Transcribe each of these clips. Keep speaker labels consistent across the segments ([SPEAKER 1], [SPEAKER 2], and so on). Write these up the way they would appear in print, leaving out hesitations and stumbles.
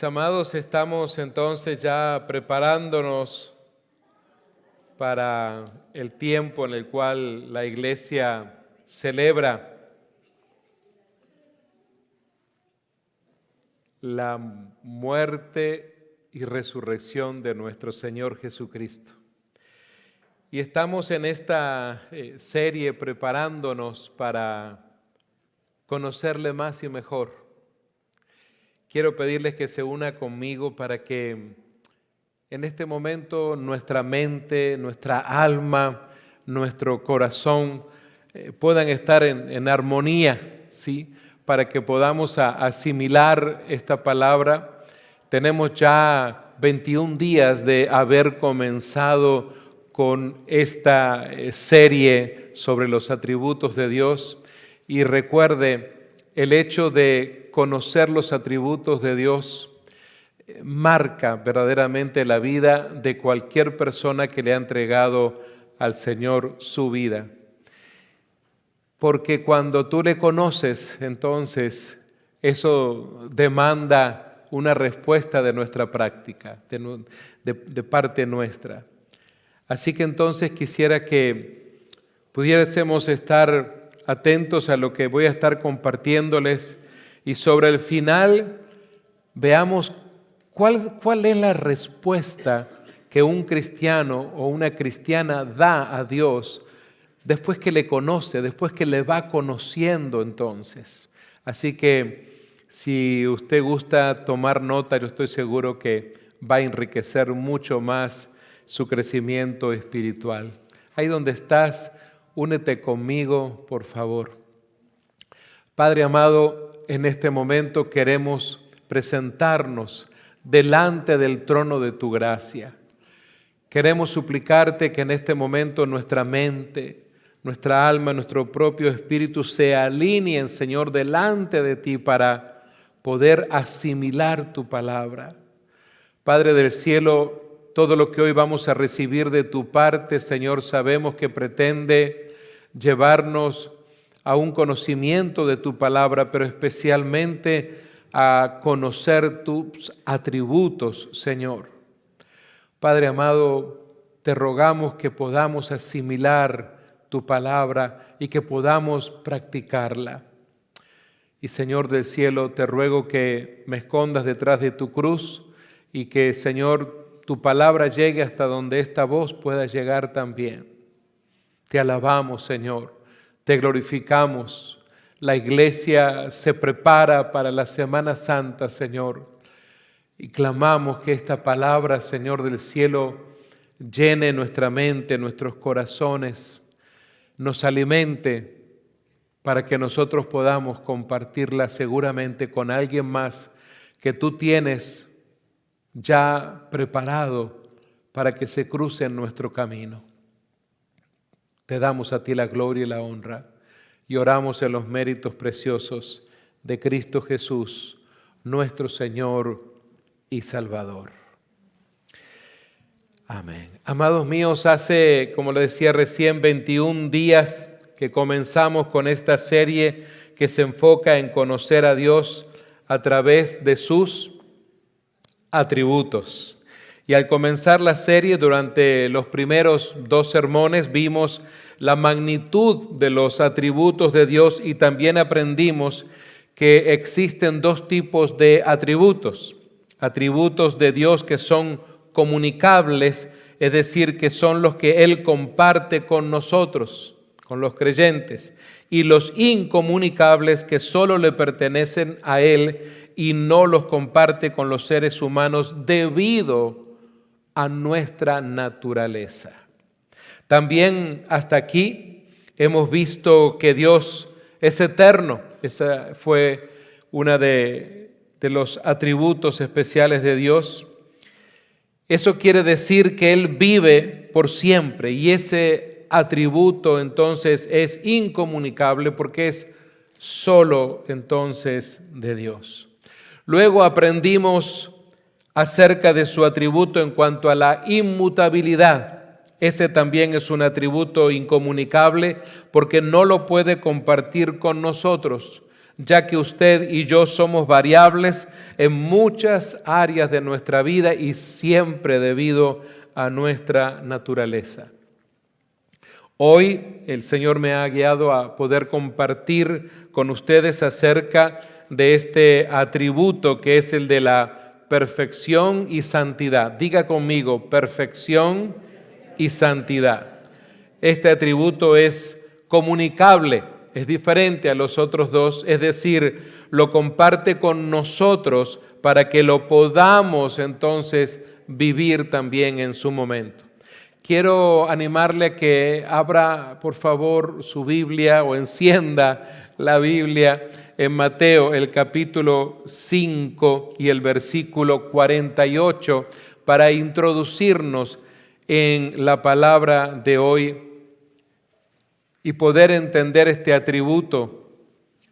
[SPEAKER 1] Mis amados, estamos entonces ya preparándonos para el tiempo en el cual la Iglesia celebra la muerte y resurrección de nuestro Señor Jesucristo. Y estamos en esta serie preparándonos para conocerle más y mejor. Quiero pedirles que se una conmigo para que en este momento nuestra mente, nuestra alma, nuestro corazón puedan estar en armonía, ¿sí? Para que podamos asimilar esta palabra. Tenemos ya 21 días de haber comenzado con esta serie sobre los atributos de Dios. Y recuerde, el hecho de conocer los atributos de Dios marca verdaderamente la vida de cualquier persona que le ha entregado al Señor su vida. Porque cuando tú le conoces, entonces eso demanda una respuesta de nuestra práctica, de parte nuestra. Así que entonces quisiera que pudiésemos estar atentos a lo que voy a estar compartiéndoles y sobre el final veamos cuál es la respuesta que un cristiano o una cristiana da a Dios después que le conoce, después que le va conociendo entonces. Así que si usted gusta tomar nota, yo estoy seguro que va a enriquecer mucho más su crecimiento espiritual. Ahí donde estás, únete conmigo, por favor. Padre amado, en este momento queremos presentarnos delante del trono de tu gracia. Queremos suplicarte que en este momento nuestra mente, nuestra alma, nuestro propio espíritu se alineen, Señor, delante de ti para poder asimilar tu palabra. Padre del cielo, todo lo que hoy vamos a recibir de tu parte, Señor, sabemos que pretende llevarnos a un conocimiento de tu palabra, pero especialmente a conocer tus atributos, Señor. Padre amado, te rogamos que podamos asimilar tu palabra y que podamos practicarla. Y Señor del cielo, te ruego que me escondas detrás de tu cruz y que, Señor, tu palabra llegue hasta donde esta voz pueda llegar también. Te alabamos, Señor. Te glorificamos. La iglesia se prepara para la Semana Santa, Señor, y clamamos que esta palabra, Señor del cielo, llene nuestra mente, nuestros corazones, nos alimente para que nosotros podamos compartirla seguramente con alguien más que tú tienes ya preparado para que se cruce en nuestro camino. Te damos a ti la gloria y la honra y oramos en los méritos preciosos de Cristo Jesús, nuestro Señor y Salvador. Amén. Amados míos, hace, como les decía recién, 21 días que comenzamos con esta serie que se enfoca en conocer a Dios a través de sus atributos. Y al comenzar la serie, durante los primeros 2 sermones, vimos la magnitud de los atributos de Dios y también aprendimos que existen 2 tipos de atributos. Atributos de Dios que son comunicables, es decir, que son los que Él comparte con nosotros, con los creyentes, y los incomunicables que solo le pertenecen a Él y no los comparte con los seres humanos debido a nuestra naturaleza. También hasta aquí hemos visto que Dios es eterno. Esa fue una de los atributos especiales de Dios. Eso quiere decir que Él vive por siempre y ese atributo entonces es incomunicable porque es solo entonces de Dios. Luego aprendimos acerca de su atributo en cuanto a la inmutabilidad. Ese también es un atributo incomunicable porque no lo puede compartir con nosotros. ya que usted y yo somos variables en muchas áreas de nuestra vida y siempre debido a nuestra naturaleza. Hoy el Señor me ha guiado a poder compartir con ustedes acerca de este atributo que es el de la perfección y santidad. Diga conmigo, perfección y santidad. Este atributo es comunicable, es diferente a los otros dos, es decir, lo comparte con nosotros para que lo podamos entonces vivir también en su momento. Quiero animarle a que abra, por favor, su Biblia o encienda la Biblia en Mateo, el capítulo 5 y el versículo 48, para introducirnos en la palabra de hoy y poder entender este atributo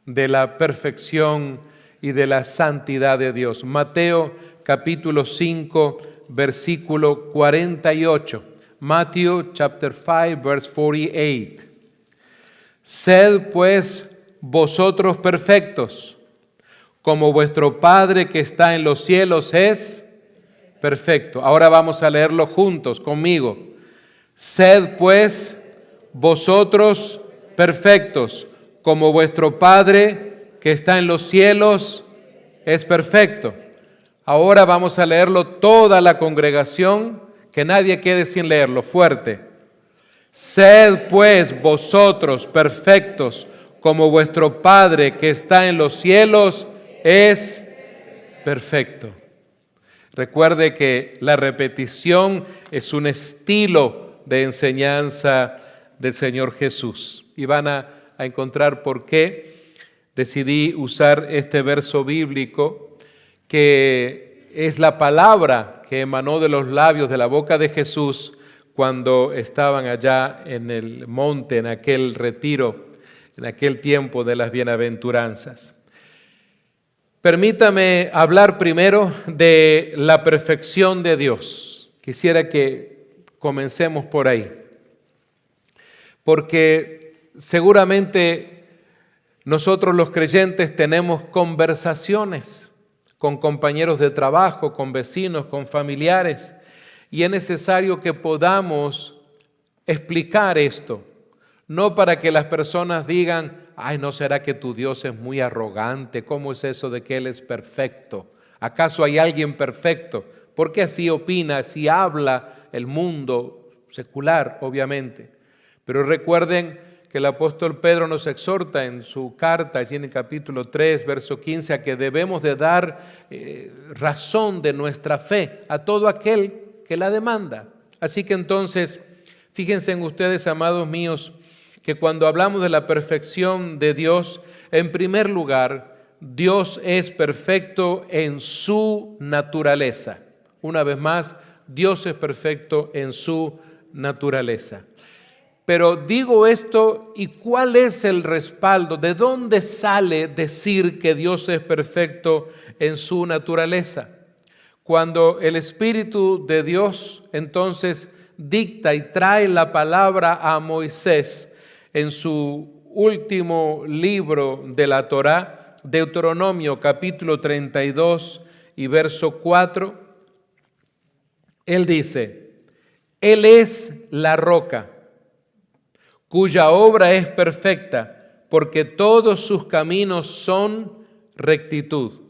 [SPEAKER 1] de la perfección y de la santidad de Dios. Mateo, capítulo 5, versículo 48. Matthew chapter 5 verse 48. Sed pues vosotros perfectos, como vuestro Padre que está en los cielos es perfecto. Ahora vamos a leerlo juntos conmigo. Sed pues vosotros perfectos, como vuestro Padre que está en los cielos es perfecto. Ahora vamos a leerlo toda la congregación. Que nadie quede sin leerlo, fuerte. Sed pues vosotros perfectos, como vuestro Padre que está en los cielos es perfecto. Recuerde que la repetición es un estilo de enseñanza del Señor Jesús. Y van a encontrar por qué decidí usar este verso bíblico, que es la palabra que emanó de los labios, de la boca de Jesús, cuando estaban allá en el monte, en aquel retiro, en aquel tiempo de las bienaventuranzas. Permítame hablar primero de la perfección de Dios. Quisiera que comencemos por ahí, porque seguramente nosotros los creyentes tenemos conversaciones con compañeros de trabajo, con vecinos, con familiares, y es necesario que podamos explicar esto, no para que las personas digan, ay, ¿no será que tu Dios es muy arrogante? ¿Cómo es eso de que Él es perfecto? ¿Acaso hay alguien perfecto? Porque así opina, así habla el mundo secular, obviamente. Pero recuerden que el apóstol Pedro nos exhorta en su carta, allí en el capítulo 3, verso 15, a que debemos de dar razón de nuestra fe a todo aquel que la demanda. Así que entonces, fíjense en ustedes, amados míos, que cuando hablamos de la perfección de Dios, en primer lugar, Dios es perfecto en su naturaleza. Una vez más, Dios es perfecto en su naturaleza. Pero digo esto, ¿y cuál es el respaldo? ¿De dónde sale decir que Dios es perfecto en su naturaleza? Cuando el Espíritu de Dios entonces dicta y trae la palabra a Moisés en su último libro de la Torá, Deuteronomio capítulo 32 y verso 4, él dice, Él es la roca, cuya obra es perfecta, porque todos sus caminos son rectitud.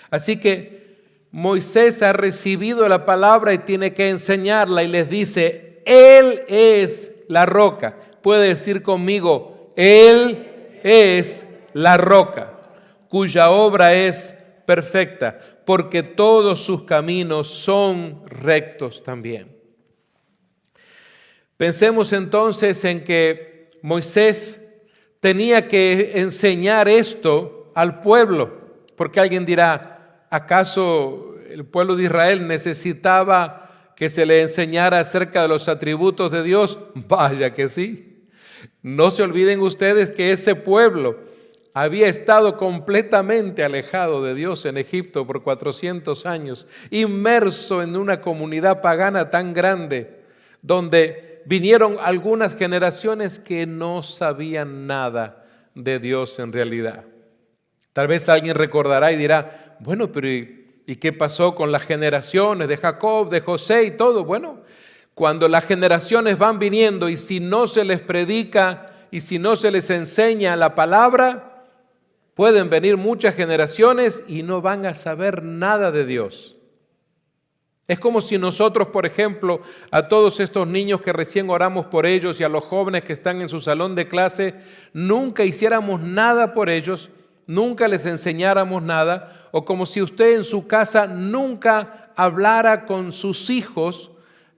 [SPEAKER 1] Así que Moisés ha recibido la palabra y tiene que enseñarla y les dice, Él es la roca. Puede decir conmigo, Él es la roca, cuya obra es perfecta, porque todos sus caminos son rectos también. Pensemos entonces en que Moisés tenía que enseñar esto al pueblo, porque alguien dirá, ¿acaso el pueblo de Israel necesitaba que se le enseñara acerca de los atributos de Dios? Vaya que sí. No se olviden ustedes que ese pueblo había estado completamente alejado de Dios en Egipto por 400 años, inmerso en una comunidad pagana tan grande, donde vinieron algunas generaciones que no sabían nada de Dios en realidad. Tal vez alguien recordará y dirá, bueno, pero ¿y qué pasó con las generaciones de Jacob, de José y todo? Bueno, cuando las generaciones van viniendo y si no se les predica y si no se les enseña la palabra, pueden venir muchas generaciones y no van a saber nada de Dios. Es como si nosotros, por ejemplo, a todos estos niños que recién oramos por ellos y a los jóvenes que están en su salón de clase, nunca hiciéramos nada por ellos, nunca les enseñáramos nada, o como si usted en su casa nunca hablara con sus hijos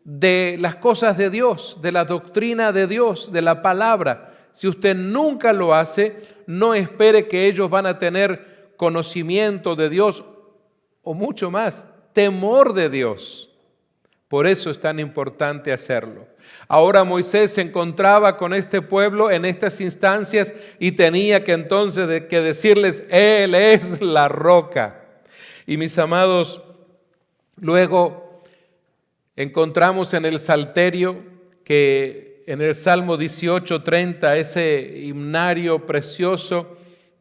[SPEAKER 1] de las cosas de Dios, de la doctrina de Dios, de la palabra. Si usted nunca lo hace, no espere que ellos van a tener conocimiento de Dios o mucho más, temor de Dios. Por eso es tan importante hacerlo. Ahora Moisés se encontraba con este pueblo en estas instancias y tenía que entonces decirles, Él es la roca. Y mis amados, luego encontramos en el Salterio que en el Salmo 18:30, ese himnario precioso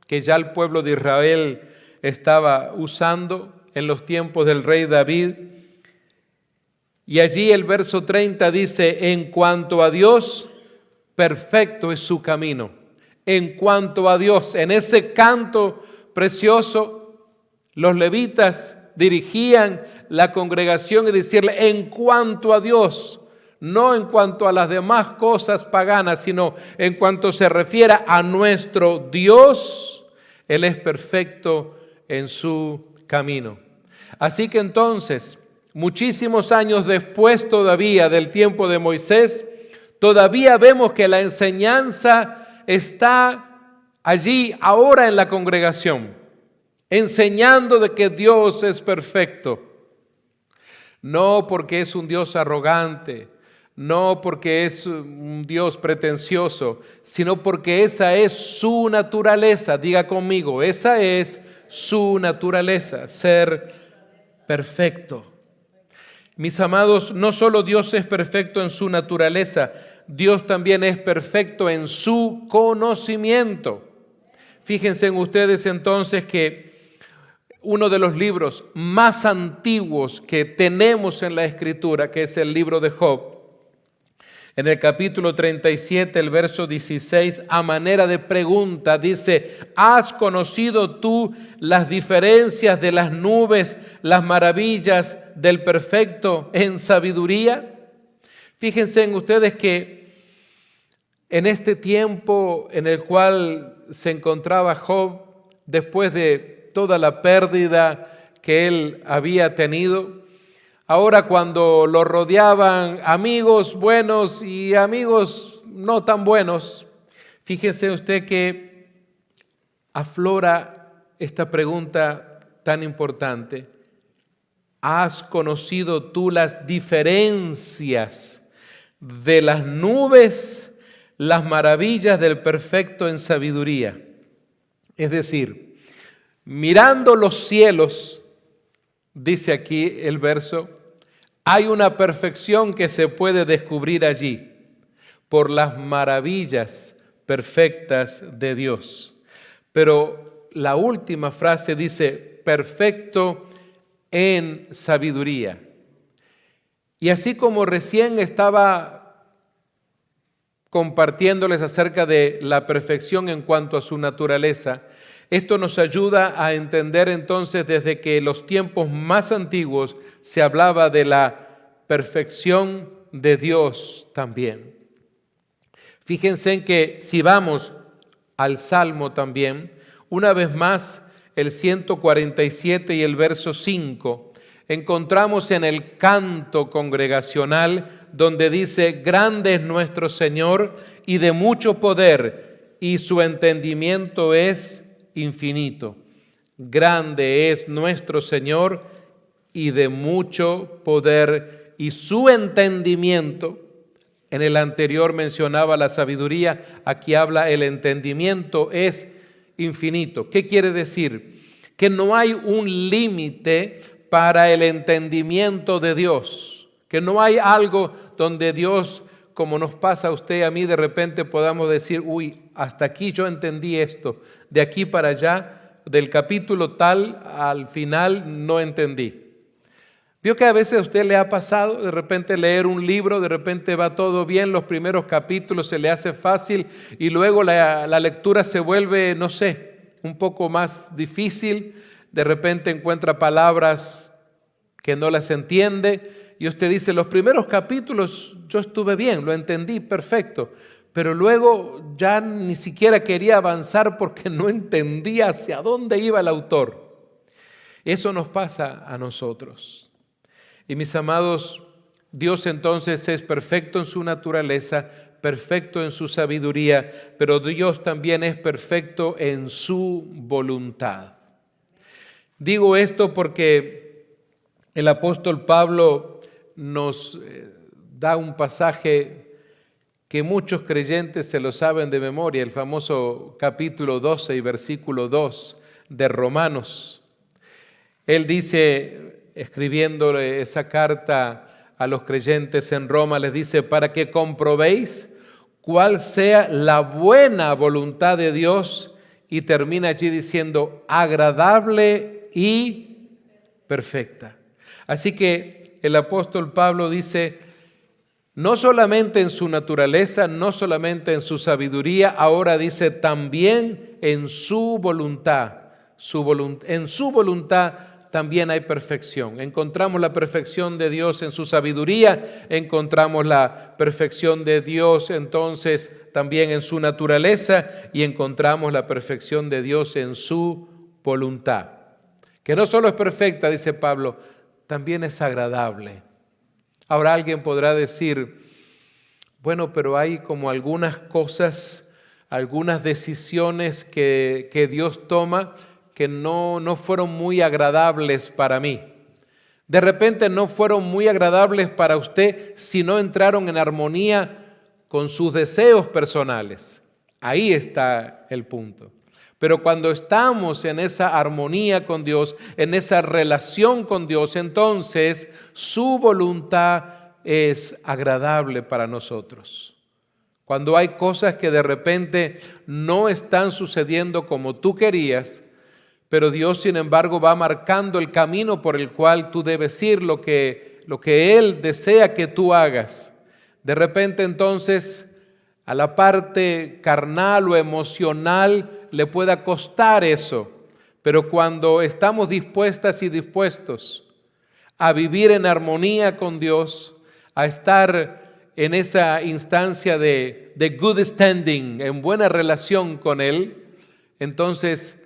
[SPEAKER 1] que ya el pueblo de Israel estaba usando en los tiempos del rey David. Y allí el verso 30 dice, en cuanto a Dios, perfecto es su camino. En cuanto a Dios, en ese canto precioso, los levitas dirigían la congregación y decirle, en cuanto a Dios, no en cuanto a las demás cosas paganas, sino en cuanto se refiere a nuestro Dios, Él es perfecto en su camino. Así que entonces, muchísimos años después todavía del tiempo de Moisés, todavía vemos que la enseñanza está allí ahora en la congregación, enseñando de que Dios es perfecto. No porque es un Dios arrogante, no porque es un Dios pretencioso, sino porque esa es su naturaleza. Diga conmigo, esa es su naturaleza, ser perfecto. Mis amados, no solo Dios es perfecto en su naturaleza, Dios también es perfecto en su conocimiento. Fíjense en ustedes entonces que uno de los libros más antiguos que tenemos en la Escritura, que es el libro de Job, en el capítulo 37, el verso 16, a manera de pregunta, dice, ¿has conocido tú las diferencias de las nubes, las maravillas del perfecto en sabiduría? Fíjense en ustedes que en este tiempo en el cual se encontraba Job, después de toda la pérdida que él había tenido, ahora cuando lo rodeaban amigos buenos y amigos no tan buenos, fíjese usted que aflora esta pregunta tan importante. ¿Has conocido tú las diferencias de las nubes, las maravillas del perfecto en sabiduría? Es decir, mirando los cielos, dice aquí el verso, hay una perfección que se puede descubrir allí por las maravillas perfectas de Dios. Pero la última frase dice, perfecto en sabiduría. Y así como recién estaba compartiéndoles acerca de la perfección en cuanto a su naturaleza, esto nos ayuda a entender entonces desde que los tiempos más antiguos se hablaba de la perfección de Dios también. Fíjense en que si vamos al Salmo también, una vez más el 147 y el verso 5, encontramos en el canto congregacional donde dice, grande es nuestro Señor y de mucho poder, y su entendimiento es infinito. Grande es nuestro Señor y de mucho poder, y su entendimiento, en el anterior mencionaba la sabiduría, aquí habla el entendimiento es infinito. ¿Qué quiere decir? Que no hay un límite para el entendimiento de Dios, que no hay algo donde Dios, como nos pasa a usted y a mí, de repente podamos decir, uy, hasta aquí yo entendí esto, de aquí para allá del capítulo tal al final no entendí. ¿Vio que a veces a usted le ha pasado de repente leer un libro, de repente va todo bien, los primeros capítulos se le hace fácil y luego la lectura se vuelve, no sé, un poco más difícil, de repente encuentra palabras que no las entiende y usted dice, los primeros capítulos yo estuve bien, lo entendí perfecto, pero luego ya ni siquiera quería avanzar porque no entendía hacia dónde iba el autor. Eso nos pasa a nosotros. Y mis amados, Dios entonces es perfecto en su naturaleza, perfecto en su sabiduría, pero Dios también es perfecto en su voluntad. Digo esto porque el apóstol Pablo nos da un pasaje que muchos creyentes se lo saben de memoria, el famoso capítulo 12 y versículo 2 de Romanos. Él dice, escribiéndole esa carta a los creyentes en Roma, les dice, para que comprobéis cuál sea la buena voluntad de Dios, y termina allí diciendo, agradable y perfecta. Así que el apóstol Pablo dice, no solamente en su naturaleza, no solamente en su sabiduría, ahora dice también en su voluntad. En su voluntad también hay perfección. Encontramos la perfección de Dios en su sabiduría, encontramos la perfección de Dios entonces también en su naturaleza y encontramos la perfección de Dios en su voluntad. Que no solo es perfecta, dice Pablo, también es agradable. Ahora alguien podrá decir, bueno, pero hay como algunas cosas, algunas decisiones que Dios toma que no fueron muy agradables para mí. De repente no fueron muy agradables para usted si no entraron en armonía con sus deseos personales. Ahí está el punto. Pero cuando estamos en esa armonía con Dios, en esa relación con Dios, entonces su voluntad es agradable para nosotros. Cuando hay cosas que de repente no están sucediendo como tú querías, pero Dios, sin embargo, va marcando el camino por el cual tú debes ir, lo que Él desea que tú hagas. De repente, entonces, a la parte carnal o emocional le pueda costar eso, pero cuando estamos dispuestas y dispuestos a vivir en armonía con Dios, a estar en esa instancia de good standing, en buena relación con Él, entonces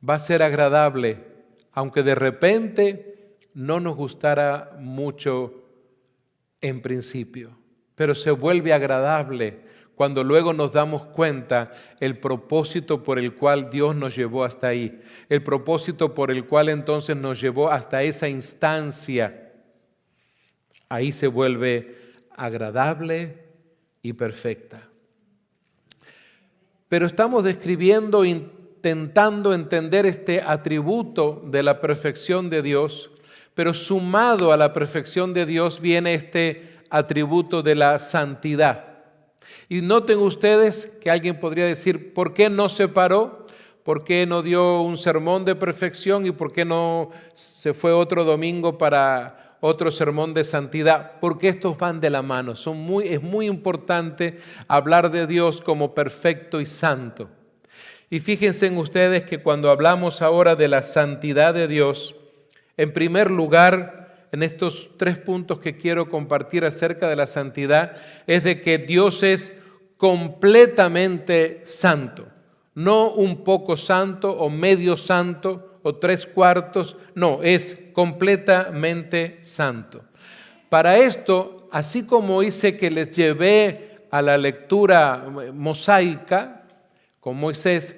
[SPEAKER 1] va a ser agradable, aunque de repente no nos gustara mucho en principio, pero se vuelve agradable cuando luego nos damos cuenta el propósito por el cual Dios nos llevó hasta ahí, el propósito por el cual entonces nos llevó hasta esa instancia. Ahí se vuelve agradable y perfecta. Pero estamos describiendo, intentando entender este atributo de la perfección de Dios, pero sumado a la perfección de Dios viene este atributo de la santidad. Y noten ustedes que alguien podría decir, ¿por qué no separó? ¿Por qué no dio un sermón de perfección? ¿Y por qué no se fue otro domingo para otro sermón de santidad? Porque estos van de la mano. Es muy importante hablar de Dios como perfecto y santo. Y fíjense en ustedes que cuando hablamos ahora de la santidad de Dios, en primer lugar, en estos 3 puntos que quiero compartir acerca de la santidad, es de que Dios es completamente santo, no un poco santo o medio santo o 3/4, no, es completamente santo. Para esto, así como hice que les llevé a la lectura mosaica con Moisés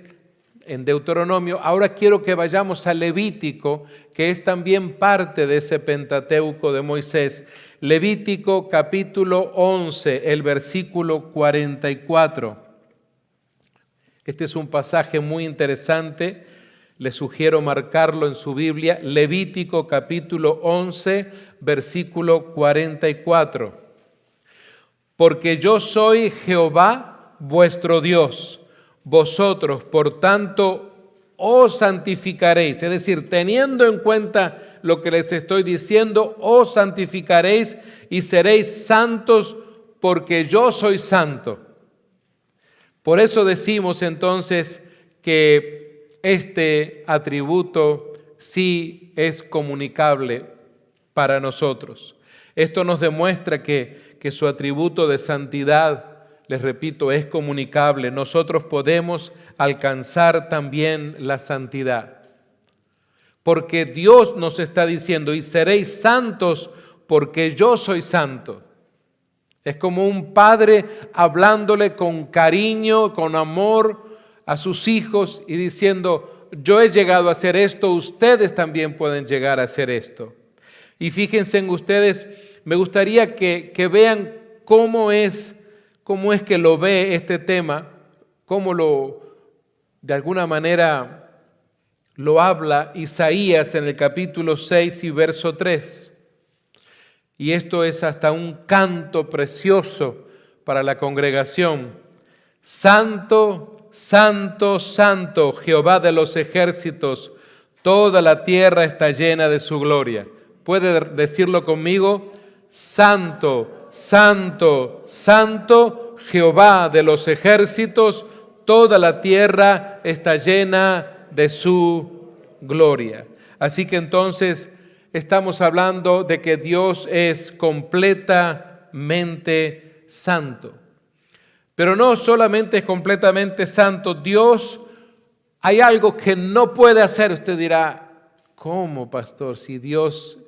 [SPEAKER 1] en Deuteronomio, ahora quiero que vayamos a Levítico, que es también parte de ese Pentateuco de Moisés. Levítico capítulo 11, el versículo 44. Este es un pasaje muy interesante, les sugiero marcarlo en su Biblia. Levítico capítulo 11, versículo 44. Porque yo soy Jehová vuestro Dios. Vosotros, por tanto, os santificaréis. Es decir, teniendo en cuenta lo que les estoy diciendo, os santificaréis y seréis santos porque yo soy santo. Por eso decimos entonces que este atributo sí es comunicable para nosotros. Esto nos demuestra que su atributo de santidad, les repito, es comunicable. Nosotros podemos alcanzar también la santidad. Porque Dios nos está diciendo, y seréis santos porque yo soy santo. Es como un padre hablándole con cariño, con amor a sus hijos y diciendo, yo he llegado a hacer esto, ustedes también pueden llegar a hacer esto. Y fíjense en ustedes, me gustaría que vean cómo es que lo ve este tema, de alguna manera lo habla Isaías en el capítulo 6 y verso 3. Y esto es hasta un canto precioso para la congregación. Santo, santo, santo, Jehová de los ejércitos, toda la tierra está llena de su gloria. ¿Puede decirlo conmigo? Santo, santo, santo, Jehová de los ejércitos, toda la tierra está llena de su gloria. Así que entonces estamos hablando de que Dios es completamente santo. Pero no solamente es completamente santo, Dios, hay algo que no puede hacer. Usted dirá, ¿cómo, pastor? Si Dios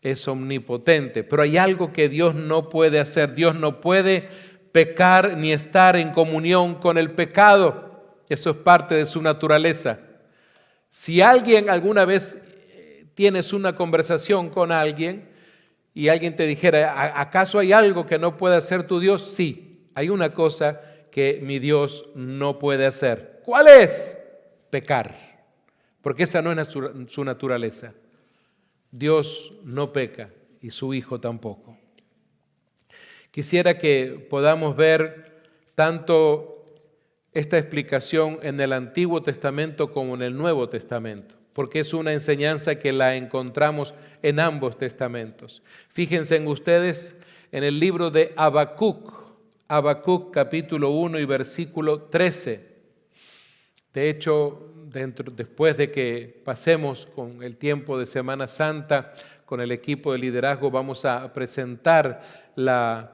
[SPEAKER 1] es omnipotente, pero hay algo que Dios no puede hacer. Dios no puede pecar ni estar en comunión con el pecado. Eso es parte de su naturaleza. Si alguien alguna vez tienes una conversación con alguien y alguien te dijera, ¿acaso hay algo que no puede hacer tu Dios? Sí, hay una cosa que mi Dios no puede hacer. ¿Cuál es? Pecar, porque esa no es su naturaleza. Dios no peca y su Hijo tampoco. Quisiera que podamos ver tanto esta explicación en el Antiguo Testamento como en el Nuevo Testamento, porque es una enseñanza que la encontramos en ambos testamentos. Fíjense en ustedes en el libro de Habacuc capítulo 1 y versículo 13. De hecho, después de que pasemos con el tiempo de Semana Santa, con el equipo de liderazgo, vamos a presentar la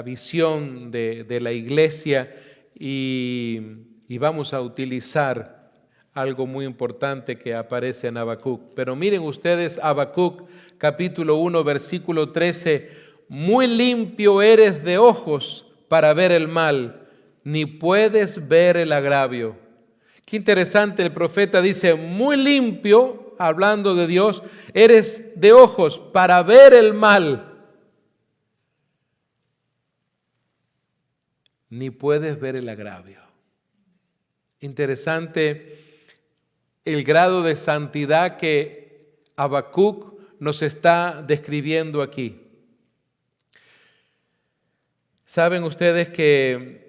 [SPEAKER 1] visión de la iglesia y vamos a utilizar algo muy importante que aparece en Habacuc. Pero miren ustedes Habacuc capítulo 1 versículo 13, muy limpio eres de ojos para ver el mal, ni puedes ver el agravio. Qué interesante, el profeta dice, muy limpio, hablando de Dios, eres de ojos para ver el mal, ni puedes ver el agravio. Interesante el grado de santidad que Habacuc nos está describiendo aquí. Saben ustedes que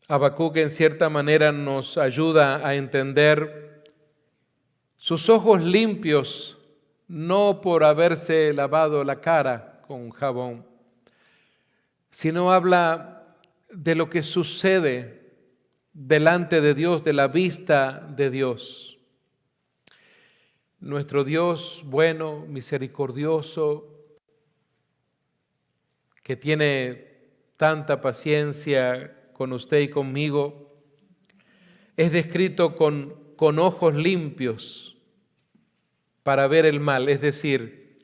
[SPEAKER 1] Habacuc en cierta manera nos ayuda a entender sus ojos limpios, no por haberse lavado la cara con jabón, sino habla de lo que sucede delante de Dios, de la vista de Dios. Nuestro Dios bueno, misericordioso, que tiene tanta paciencia con usted y conmigo, es descrito con ojos limpios para ver el mal. Es decir,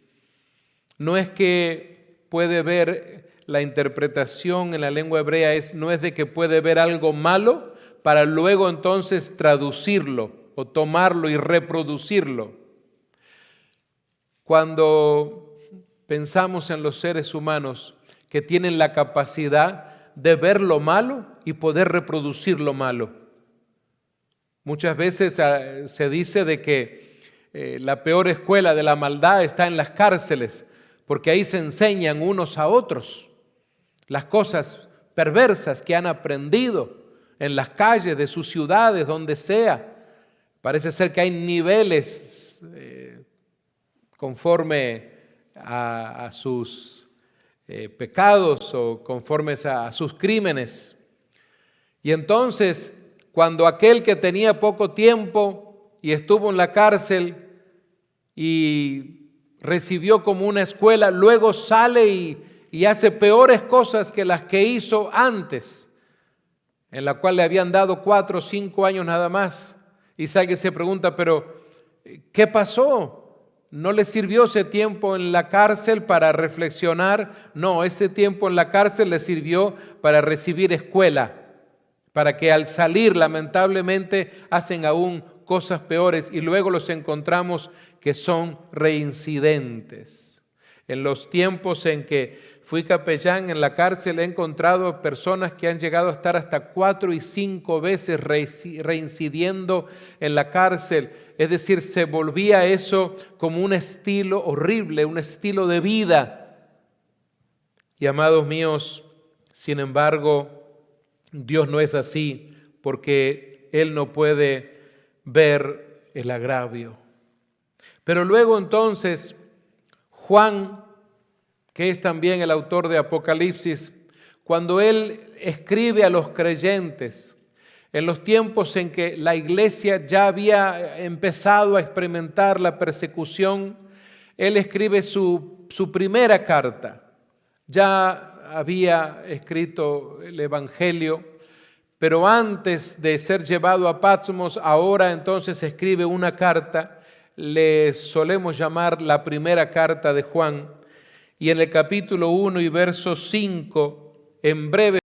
[SPEAKER 1] no es que puede ver, la interpretación en la lengua hebrea no es de que puede ver algo malo para luego entonces traducirlo o tomarlo y reproducirlo. Cuando pensamos en los seres humanos que tienen la capacidad de ver lo malo y poder reproducir lo malo. Muchas veces se dice de que la peor escuela de la maldad está en las cárceles, porque ahí se enseñan unos a otros las cosas perversas que han aprendido en las calles de sus ciudades, donde sea. Parece ser que hay niveles conforme a sus pecados o conforme a sus crímenes. Y entonces, cuando aquel que tenía poco tiempo y estuvo en la cárcel y recibió como una escuela, luego sale y hace peores cosas que las que hizo antes, en la cual le habían dado 4 o 5 años nada más. Y alguien se pregunta, pero ¿qué pasó? ¿No le sirvió ese tiempo en la cárcel para reflexionar? No, ese tiempo en la cárcel le sirvió para recibir escuela, para que al salir lamentablemente hacen aún cosas peores y luego los encontramos que son reincidentes. En los tiempos en que fui capellán en la cárcel he encontrado personas que han llegado a estar hasta 4 y 5 veces reincidiendo en la cárcel. Es decir, se volvía eso como un estilo horrible, un estilo de vida. Y amados míos, sin embargo, Dios no es así, porque Él no puede ver el agravio. Pero luego entonces, Juan, que es también el autor de Apocalipsis, cuando él escribe a los creyentes, en los tiempos en que la iglesia ya había empezado a experimentar la persecución, él escribe su primera carta. Ya había escrito el Evangelio, pero antes de ser llevado a Patmos, ahora entonces escribe una carta, le solemos llamar la primera carta de Juan, y en el capítulo 1 y verso 5, en breve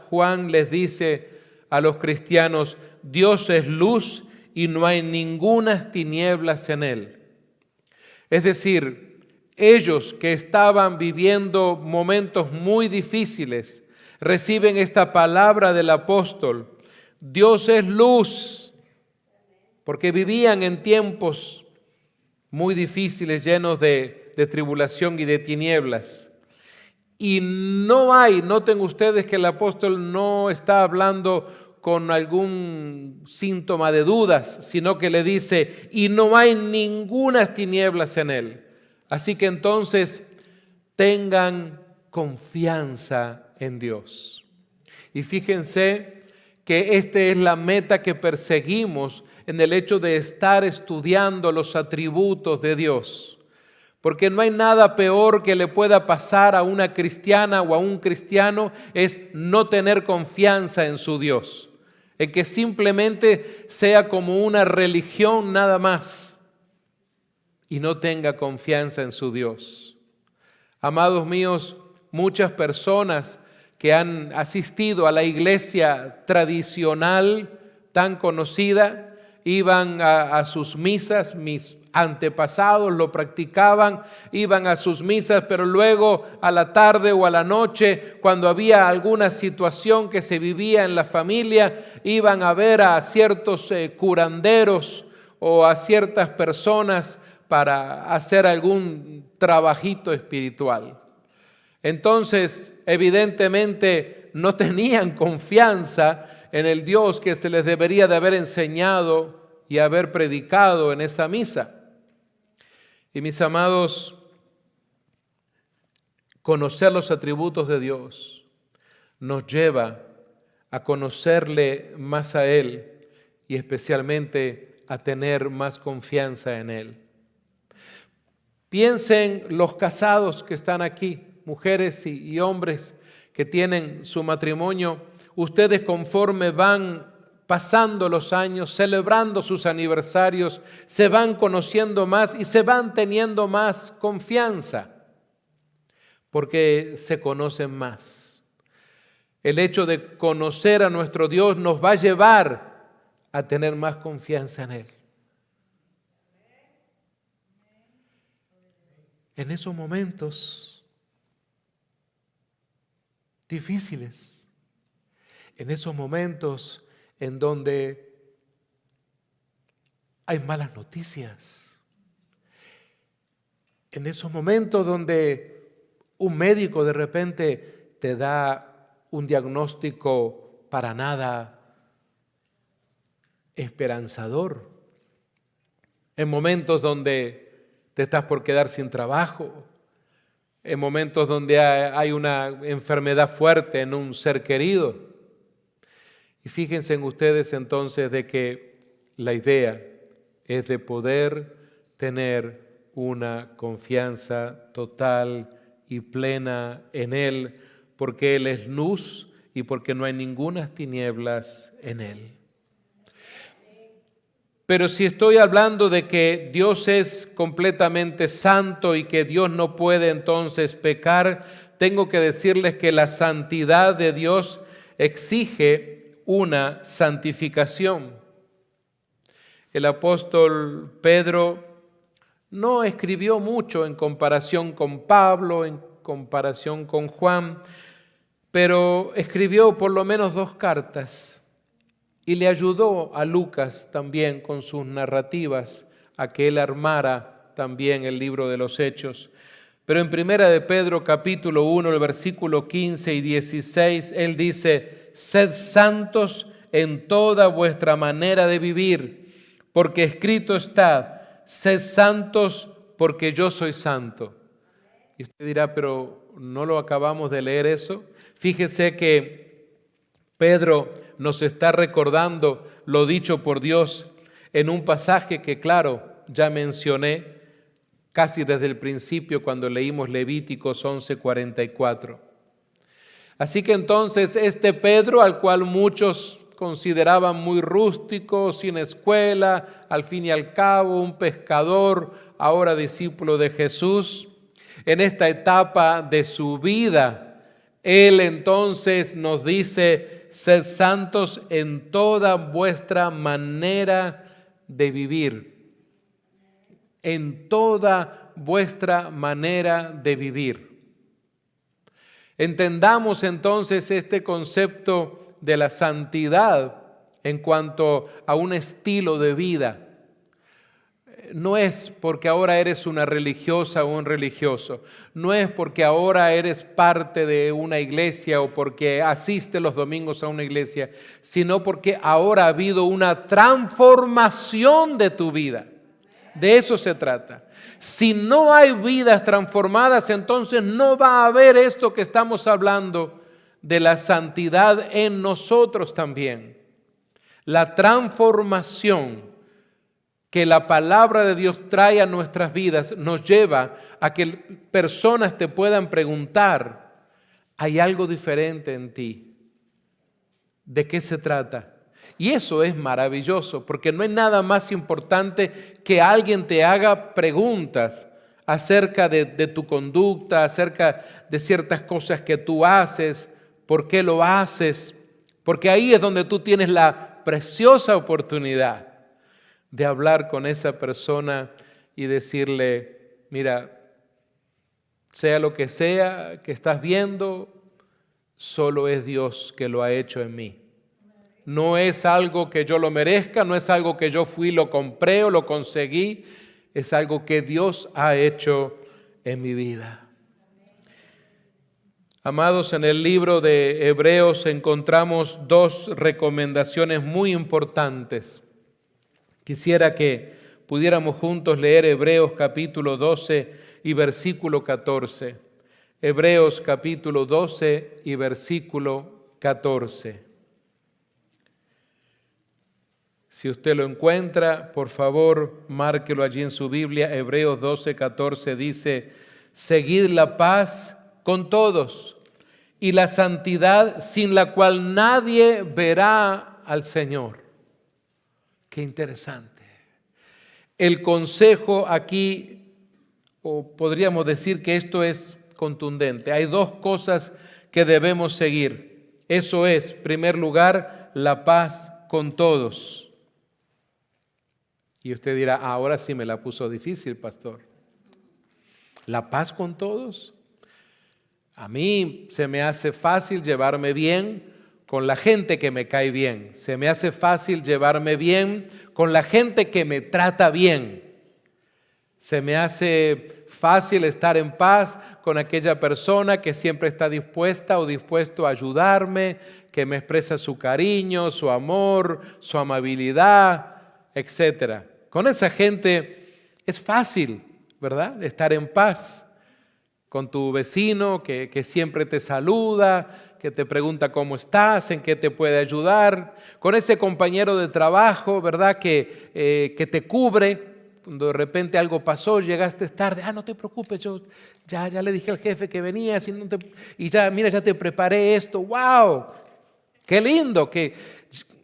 [SPEAKER 1] Juan les dice a los cristianos: Dios es luz y no hay ninguna tinieblas en él. Es decir, ellos que estaban viviendo momentos muy difíciles, reciben esta palabra del apóstol: Dios es luz, porque vivían en tiempos muy difíciles, llenos de tribulación y de tinieblas. Y no hay, noten ustedes que el apóstol no está hablando con algún síntoma de dudas, sino que le dice: y no hay ninguna tinieblas en él. Así que entonces tengan confianza en Dios. Y fíjense que esta es la meta que perseguimos en el hecho de estar estudiando los atributos de Dios. Porque no hay nada peor que le pueda pasar a una cristiana o a un cristiano, es no tener confianza en su Dios, en que simplemente sea como una religión nada más y no tenga confianza en su Dios. Amados míos, muchas personas que han asistido a la iglesia tradicional tan conocida, iban a sus misas, mis antepasados lo practicaban, iban a sus misas, pero luego a la tarde o a la noche, cuando había alguna situación que se vivía en la familia, iban a ver a ciertos curanderos o a ciertas personas para hacer algún trabajito espiritual. Entonces, evidentemente, no tenían confianza en el Dios que se les debería de haber enseñado y haber predicado en esa misa. Y mis amados, conocer los atributos de Dios nos lleva a conocerle más a Él y especialmente a tener más confianza en Él. Piensen los casados que están aquí, mujeres y hombres que tienen su matrimonio. Ustedes, conforme van pasando los años, celebrando sus aniversarios, se van conociendo más y se van teniendo más confianza, porque se conocen más. El hecho de conocer a nuestro Dios nos va a llevar a tener más confianza en Él. En esos momentos difíciles, en esos momentos en donde hay malas noticias, en esos momentos donde un médico de repente te da un diagnóstico para nada esperanzador. En momentos donde te estás por quedar sin trabajo, en momentos donde hay una enfermedad fuerte en un ser querido. Y fíjense en ustedes entonces de que la idea es de poder tener una confianza total y plena en Él, porque Él es luz y porque no hay ninguna tinieblas en Él. Pero si estoy hablando de que Dios es completamente santo y que Dios no puede entonces pecar, tengo que decirles que la santidad de Dios exige una santificación. El apóstol Pedro no escribió mucho en comparación con Pablo, en comparación con Juan, pero escribió por lo menos 2 cartas. Y le ayudó a Lucas también con sus narrativas a que él armara también el libro de los Hechos. Pero en Primera de Pedro capítulo 1, el versículo 15 y 16, él dice: sed santos en toda vuestra manera de vivir, porque escrito está: sed santos porque yo soy santo. Y usted dirá, pero ¿no lo acabamos de leer eso? Fíjese que Pedro nos está recordando lo dicho por Dios en un pasaje que, claro, ya mencioné casi desde el principio cuando leímos Levíticos 11:44. Así que entonces este Pedro, al cual muchos consideraban muy rústico, sin escuela, al fin y al cabo un pescador, ahora discípulo de Jesús, en esta etapa de su vida, él entonces nos dice: sed santos en toda vuestra manera de vivir. En toda vuestra manera de vivir. Entendamos entonces este concepto de la santidad en cuanto a un estilo de vida. No es porque ahora eres una religiosa o un religioso, no es porque ahora eres parte de una iglesia o porque asistes los domingos a una iglesia, sino porque ahora ha habido una transformación de tu vida. De eso se trata. Si no hay vidas transformadas, entonces no va a haber esto que estamos hablando de la santidad en nosotros también. La transformación que la palabra de Dios trae a nuestras vidas nos lleva a que personas te puedan preguntar: ¿hay algo diferente en ti? ¿De qué se trata? Y eso es maravilloso, porque no hay nada más importante que alguien te haga preguntas acerca de tu conducta, acerca de ciertas cosas que tú haces, por qué lo haces, porque ahí es donde tú tienes la preciosa oportunidad de hablar con esa persona y decirle: mira, sea lo que sea que estás viendo, solo es Dios que lo ha hecho en mí. No es algo que yo lo merezca, no es algo que yo fui, lo compré o lo conseguí, es algo que Dios ha hecho en mi vida. Amados, en el libro de Hebreos encontramos 2 recomendaciones muy importantes. Quisiera que pudiéramos juntos leer Hebreos capítulo 12 y versículo 14. Hebreos capítulo 12 y versículo 14. Si usted lo encuentra, por favor, márquelo allí en su Biblia. Hebreos 12, 14 dice: seguid la paz con todos y la santidad, sin la cual nadie verá al Señor. Qué interesante. El consejo aquí, o podríamos decir que esto es contundente. Hay 2 cosas que debemos seguir. Eso es, en primer lugar, la paz con todos. Y usted dirá: ahora sí me la puso difícil, pastor. ¿La paz con todos? A mí se me hace fácil llevarme bien con la gente que me cae bien. Se me hace fácil llevarme bien con la gente que me trata bien. Se me hace fácil estar en paz con aquella persona que siempre está dispuesta o dispuesto a ayudarme, que me expresa su cariño, su amor, su amabilidad, etc. Con esa gente es fácil, ¿verdad?, estar en paz. Con tu vecino que siempre te saluda, que te pregunta cómo estás, en qué te puede ayudar. Con ese compañero de trabajo, ¿verdad?, que te cubre. Cuando de repente algo pasó, llegaste tarde, no te preocupes, yo ya le dije al jefe que venías y ya, mira, ya te preparé esto. ¡Wow! ¡Qué lindo! Que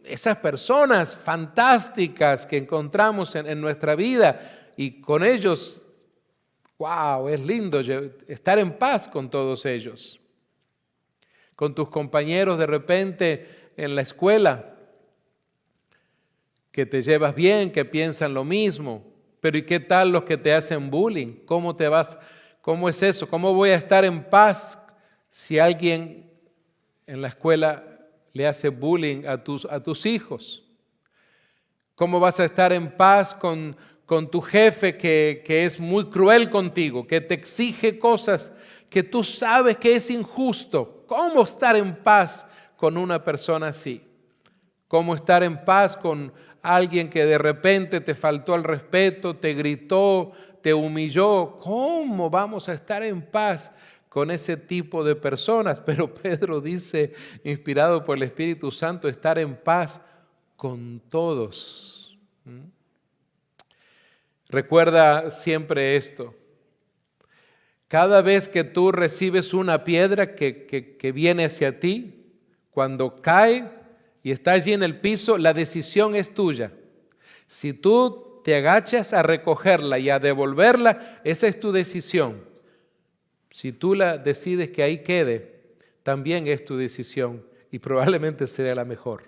[SPEAKER 1] esas personas fantásticas que encontramos en nuestra vida y con ellos, ¡wow! Es lindo estar en paz con todos ellos. Con tus compañeros de repente en la escuela, que te llevas bien, que piensan lo mismo. Pero ¿y qué tal los que te hacen bullying? ¿Cómo te vas? ¿Cómo es eso? ¿Cómo voy a estar en paz si alguien en la escuela le hace bullying a tus hijos? ¿Cómo vas a estar en paz con tu jefe que es muy cruel contigo, que te exige cosas que tú sabes que es injusto? ¿Cómo estar en paz con una persona así? ¿Cómo estar en paz con alguien que de repente te faltó al respeto, te gritó, te humilló? ¿Cómo vamos a estar en paz con ese tipo de personas? Pero Pedro dice, inspirado por el Espíritu Santo, estar en paz con todos. Recuerda siempre esto. Cada vez que tú recibes una piedra que viene hacia ti, cuando cae y está allí en el piso, la decisión es tuya. Si tú te agachas a recogerla y a devolverla, esa es tu decisión. Si tú la decides que ahí quede, también es tu decisión y probablemente será la mejor.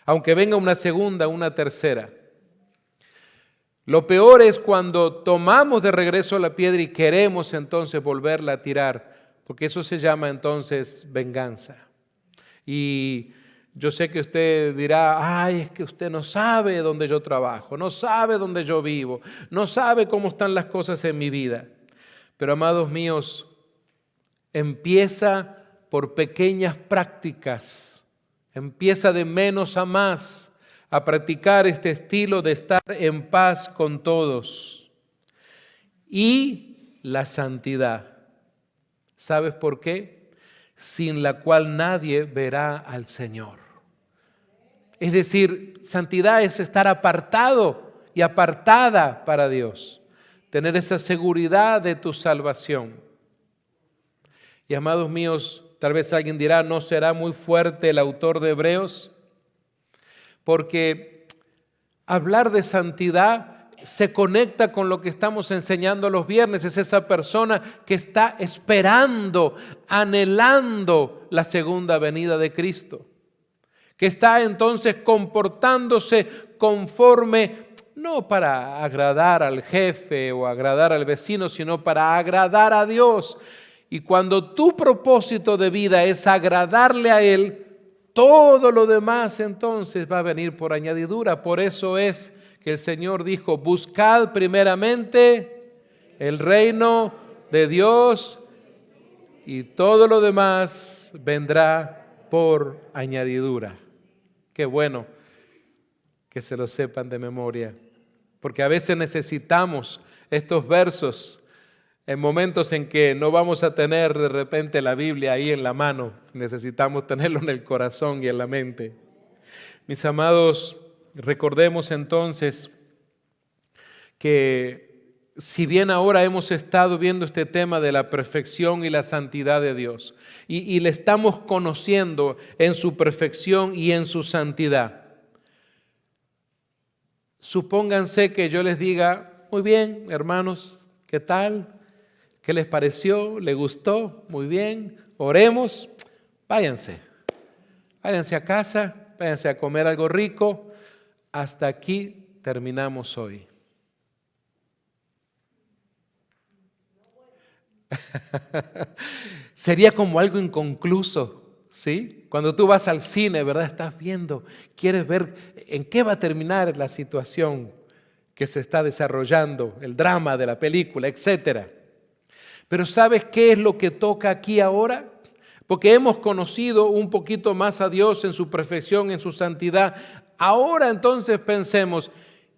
[SPEAKER 1] Aunque venga una segunda, una tercera. Lo peor es cuando tomamos de regreso la piedra y queremos entonces volverla a tirar, porque eso se llama entonces venganza. Y yo sé que usted dirá, es que usted no sabe dónde yo trabajo, no sabe dónde yo vivo, no sabe cómo están las cosas en mi vida. Pero amados míos, empieza por pequeñas prácticas, empieza de menos a más a practicar este estilo de estar en paz con todos. Y la santidad. ¿Sabes por qué? Sin la cual nadie verá al Señor. Es decir, santidad es estar apartado y apartada para Dios. Tener esa seguridad de tu salvación. Y amados míos, tal vez alguien dirá, ¿no será muy fuerte el autor de Hebreos? Porque hablar de santidad se conecta con lo que estamos enseñando los viernes. Es esa persona que está esperando, anhelando la segunda venida de Cristo. Que está entonces comportándose conforme, no para agradar al jefe o agradar al vecino, sino para agradar a Dios. Y cuando tu propósito de vida es agradarle a Él, todo lo demás entonces va a venir por añadidura. Por eso es que el Señor dijo, buscad primeramente el reino de Dios y todo lo demás vendrá por añadidura. Qué bueno que se lo sepan de memoria, porque a veces necesitamos estos versos en momentos en que no vamos a tener de repente la Biblia ahí en la mano, necesitamos tenerlo en el corazón y en la mente. Mis amados, recordemos entonces que si bien ahora hemos estado viendo este tema de la perfección y la santidad de Dios, y le estamos conociendo en su perfección y en su santidad, supónganse que yo les diga, muy bien, hermanos, ¿qué tal? ¿Qué les pareció? ¿Les gustó? Muy bien, oremos, váyanse a casa, váyanse a comer algo rico. Hasta aquí terminamos hoy. Sería como algo inconcluso, ¿sí? Cuando tú vas al cine, ¿verdad? Estás viendo, quieres ver en qué va a terminar la situación que se está desarrollando, el drama de la película, etc. Pero ¿sabes qué es lo que toca aquí ahora? Porque hemos conocido un poquito más a Dios en su perfección, en su santidad. Ahora entonces pensemos,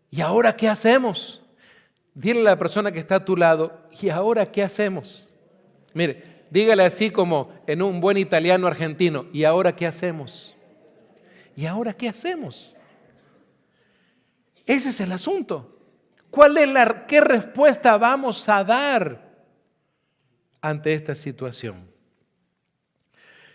[SPEAKER 1] ¿y ahora qué hacemos? Dile a la persona que está a tu lado, ¿y ahora qué hacemos? Mire, dígale así como en un buen italiano argentino, ¿y ahora qué hacemos? ¿Y ahora qué hacemos? Ese es el asunto. ¿Qué respuesta vamos a dar ante esta situación?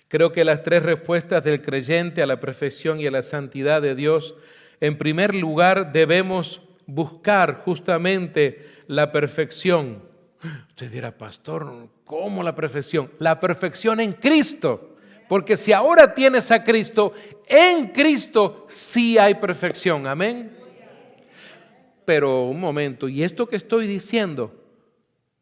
[SPEAKER 1] Creo que las tres respuestas del creyente a la perfección y a la santidad de Dios, en primer lugar debemos buscar justamente la perfección. Usted dirá, pastor, ¿cómo la perfección? La perfección en Cristo. Porque si ahora tienes a Cristo, en Cristo sí hay perfección. Amén. Pero un momento, ¿y esto que estoy diciendo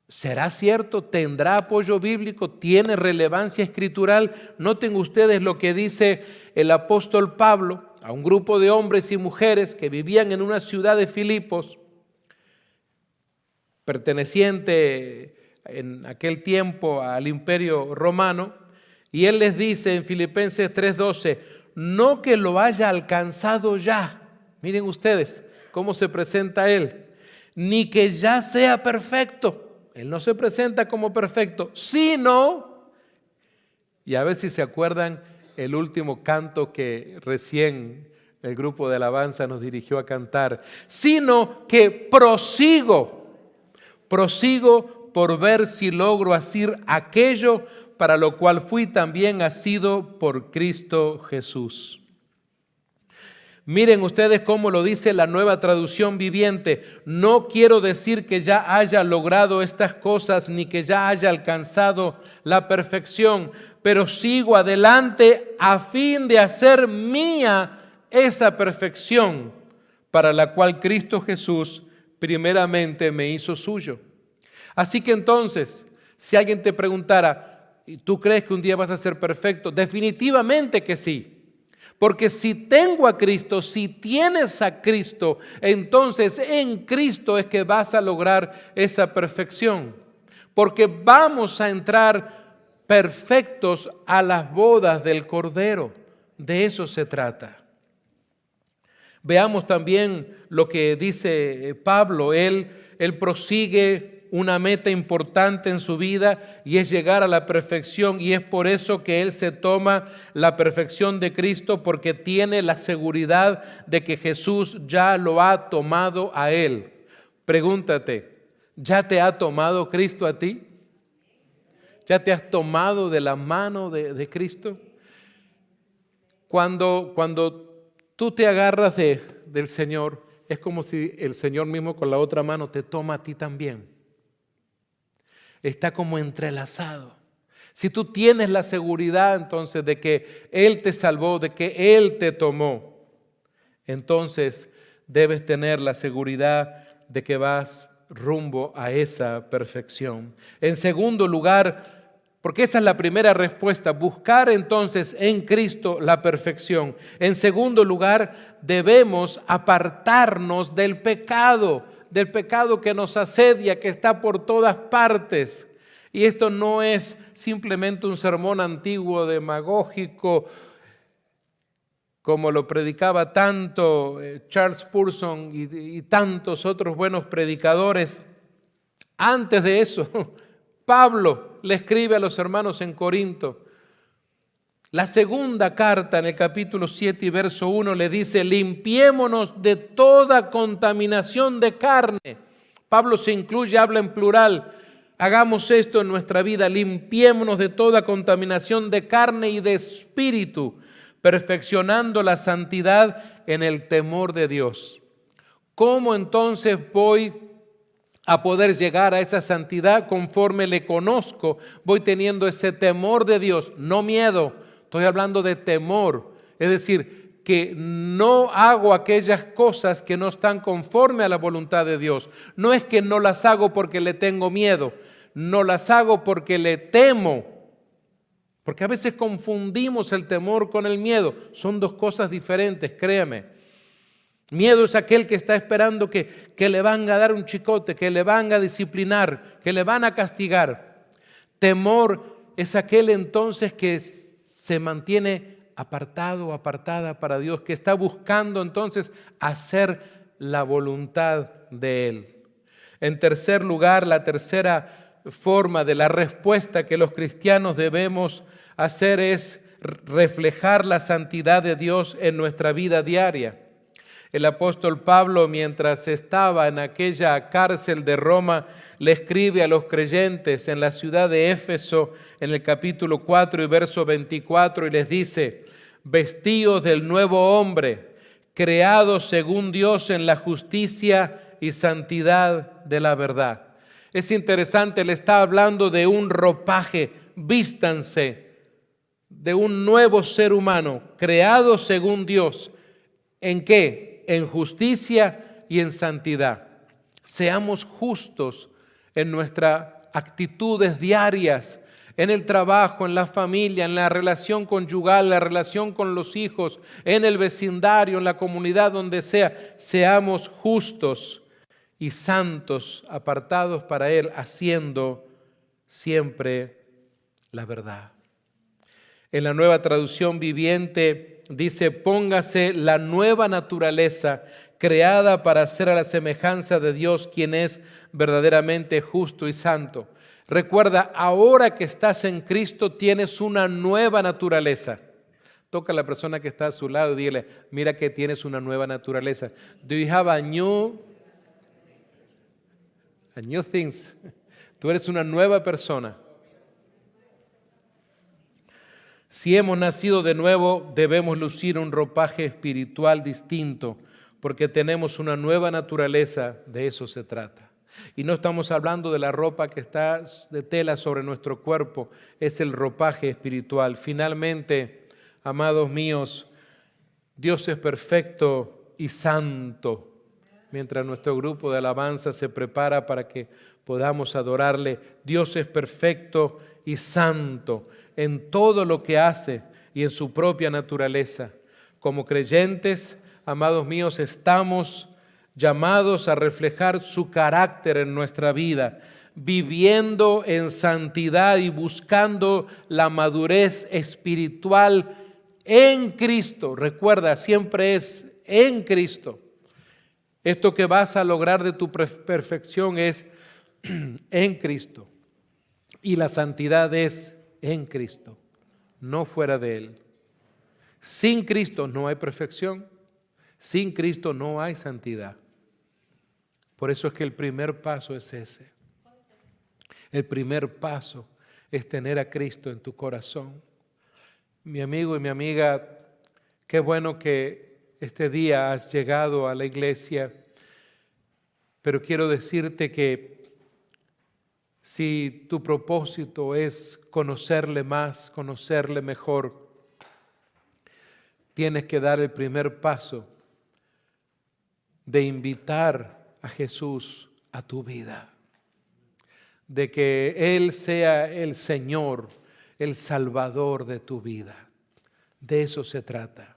[SPEAKER 1] será cierto? ¿Tendrá apoyo bíblico? ¿Tiene relevancia escritural? Noten ustedes lo que dice el apóstol Pablo a un grupo de hombres y mujeres que vivían en una ciudad de Filipos, perteneciente en aquel tiempo al Imperio Romano, y él les dice en Filipenses 3:12, no que lo haya alcanzado ya, miren ustedes cómo se presenta él, ni que ya sea perfecto, él no se presenta como perfecto, sino, y a ver si se acuerdan el último canto que recién el grupo de alabanza nos dirigió a cantar, sino que prosigo por ver si logro hacer aquello para lo cual fui también asido por Cristo Jesús. Miren ustedes cómo lo dice la Nueva Traducción Viviente. No quiero decir que ya haya logrado estas cosas ni que ya haya alcanzado la perfección, pero sigo adelante a fin de hacer mía esa perfección para la cual Cristo Jesús primeramente me hizo suyo. Así que entonces, si alguien te preguntara, ¿tú crees que un día vas a ser perfecto? Definitivamente que sí. Porque si tengo a Cristo, si tienes a Cristo, entonces en Cristo es que vas a lograr esa perfección. Porque vamos a entrar perfectos a las bodas del Cordero. De eso se trata. Veamos también lo que dice Pablo. Él prosigue una meta importante en su vida y es llegar a la perfección, y es por eso que él se toma la perfección de Cristo, porque tiene la seguridad de que Jesús ya lo ha tomado a él. Pregúntate, ¿ya te ha tomado Cristo a ti? ¿Ya te has tomado de la mano de Cristo? Cuando tú te agarras del Señor, es como si el Señor mismo con la otra mano te toma a ti también. Está como entrelazado. Si tú tienes la seguridad entonces de que Él te salvó, de que Él te tomó, entonces debes tener la seguridad de que vas rumbo a esa perfección. En segundo lugar, porque esa es la primera respuesta, buscar entonces en Cristo la perfección. En segundo lugar, debemos apartarnos del pecado que nos asedia, que está por todas partes. Y esto no es simplemente un sermón antiguo, demagógico, como lo predicaba tanto Charles Spurgeon y tantos otros buenos predicadores. Antes de eso, Pablo le escribe a los hermanos en Corinto. La segunda carta, en el capítulo 7 y verso 1, le dice: limpiémonos de toda contaminación de carne. Pablo se incluye, habla en plural. Hagamos esto en nuestra vida, limpiémonos de toda contaminación de carne y de espíritu, perfeccionando la santidad en el temor de Dios. ¿Cómo entonces voy a poder llegar a esa santidad? Conforme le conozco, voy teniendo ese temor de Dios, no miedo. Estoy hablando de temor, es decir, que no hago aquellas cosas que no están conforme a la voluntad de Dios. No es que no las hago porque le tengo miedo, no las hago porque le temo. Porque a veces confundimos el temor con el miedo. Son dos cosas diferentes, créame. Miedo es aquel que está esperando que le van a dar un chicote, que le van a disciplinar, que le van a castigar. Temor es aquel entonces que se mantiene apartado o apartada para Dios, que está buscando entonces hacer la voluntad de Él. En tercer lugar, la tercera forma de la respuesta que los cristianos debemos hacer es reflejar la santidad de Dios en nuestra vida diaria. El apóstol Pablo, mientras estaba en aquella cárcel de Roma, le escribe a los creyentes en la ciudad de Éfeso, en el capítulo 4 y verso 24, y les dice: vestíos del nuevo hombre, creado según Dios en la justicia y santidad de la verdad. Es interesante, le está hablando de un ropaje, vístanse de un nuevo ser humano, creado según Dios. ¿En qué? En justicia y en santidad. Seamos justos en nuestras actitudes diarias, en el trabajo, en la familia, en la relación conyugal, la relación con los hijos, en el vecindario, en la comunidad, donde sea. Seamos justos y santos, apartados para Él, haciendo siempre la verdad. En la Nueva Traducción Viviente dice: póngase la nueva naturaleza creada para ser a la semejanza de Dios, quien es verdaderamente justo y santo. Recuerda, ahora que estás en Cristo tienes una nueva naturaleza. Toca a la persona que está a su lado y dile: mira que tienes una nueva naturaleza. Do you have a new things? Tú eres una nueva persona. Si hemos nacido de nuevo, debemos lucir un ropaje espiritual distinto, porque tenemos una nueva naturaleza. De eso se trata. Y no estamos hablando de la ropa que está de tela sobre nuestro cuerpo, es el ropaje espiritual. Finalmente, amados míos, Dios es perfecto y santo. Mientras nuestro grupo de alabanza se prepara para que podamos adorarle, Dios es perfecto y santo en todo lo que hace y en su propia naturaleza. Como creyentes, amados míos, estamos llamados a reflejar su carácter en nuestra vida, viviendo en santidad y buscando la madurez espiritual en Cristo. Recuerda, siempre es en Cristo. Esto que vas a lograr de tu perfección es en Cristo. Y la santidad es en Cristo, no fuera de Él. Sin Cristo no hay perfección, sin Cristo no hay santidad. Por eso es que el primer paso es ese. El primer paso es tener a Cristo en tu corazón. Mi amigo y mi amiga, qué bueno que este día has llegado a la iglesia, pero quiero decirte que si tu propósito es conocerle más, conocerle mejor, tienes que dar el primer paso de invitar a Jesús a tu vida, de que Él sea el Señor, el Salvador de tu vida. De eso se trata.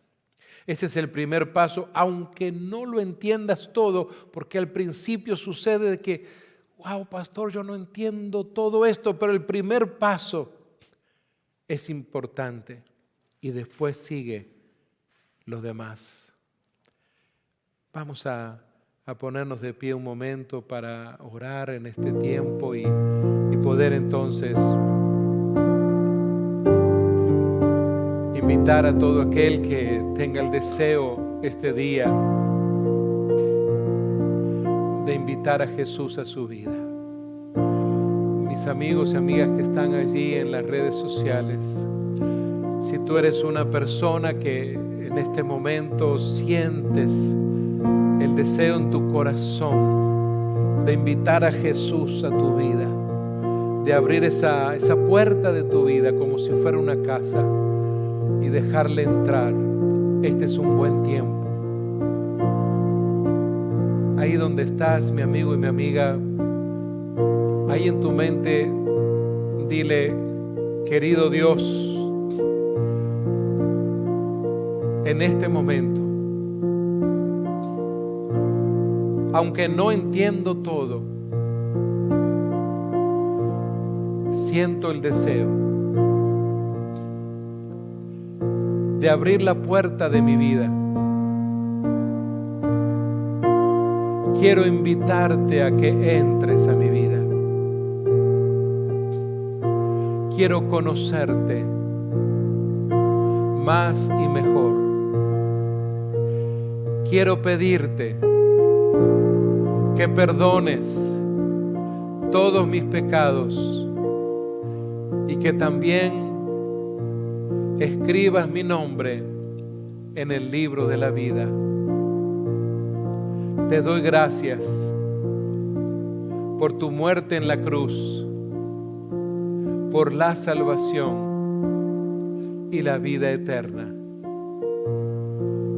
[SPEAKER 1] Ese es el primer paso, aunque no lo entiendas todo, porque al principio sucede de que wow, pastor, yo no entiendo todo esto, pero el primer paso es importante y después sigue lo demás. Vamos a ponernos de pie un momento para orar en este tiempo y poder entonces invitar a todo aquel que tenga el deseo este día de invitar a Jesús a su vida. Mis amigos y amigas que están allí en las redes sociales, si tú eres una persona que en este momento sientes el deseo en tu corazón de invitar a Jesús a tu vida, de abrir esa puerta de tu vida como si fuera una casa y dejarle entrar, este es un buen tiempo. Ahí donde estás, mi amigo y mi amiga, ahí en tu mente, dile: querido Dios, en este momento aunque no entiendo todo, siento el deseo de abrir la puerta de mi vida. Quiero invitarte a que entres a mi vida. Quiero conocerte más y mejor. Quiero pedirte que perdones todos mis pecados y que también escribas mi nombre en el libro de la vida. Te doy gracias por tu muerte en la cruz, por la salvación y la vida eterna.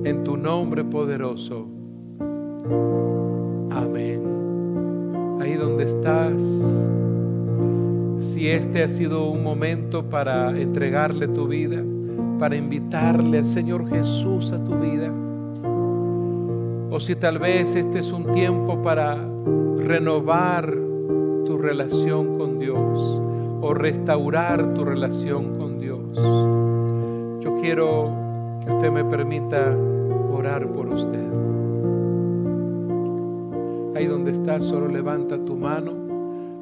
[SPEAKER 1] En tu nombre poderoso. Amén. Ahí donde estás, si este ha sido un momento para entregarle tu vida, para invitarle al Señor Jesús a tu vida, o si tal vez este es un tiempo para renovar tu relación con Dios o restaurar tu relación con Dios, yo quiero que usted me permita orar por usted. Ahí donde estás, solo levanta tu mano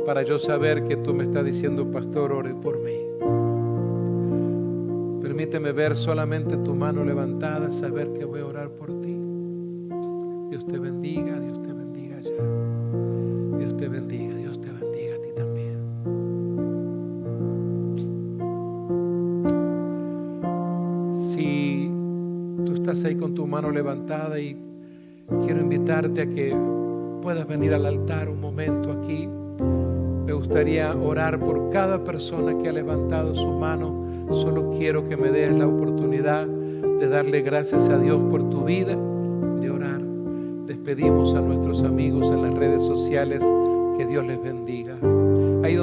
[SPEAKER 1] para yo saber que tú me estás diciendo: pastor, ore por mí. Permíteme ver solamente tu mano levantada, saber que voy a orar por ti. Dios te bendiga, Dios te bendiga allá. Dios te bendiga, Dios te bendiga a ti también. Si tú estás ahí con tu mano levantada y quiero invitarte a que puedas venir al altar un momento aquí. Me gustaría orar por cada persona que ha levantado su mano. Solo quiero que me des la oportunidad de darle gracias a Dios por tu vida, de orar. Despedimos a nuestros amigos en las redes sociales. Que Dios les bendiga. Ahí donde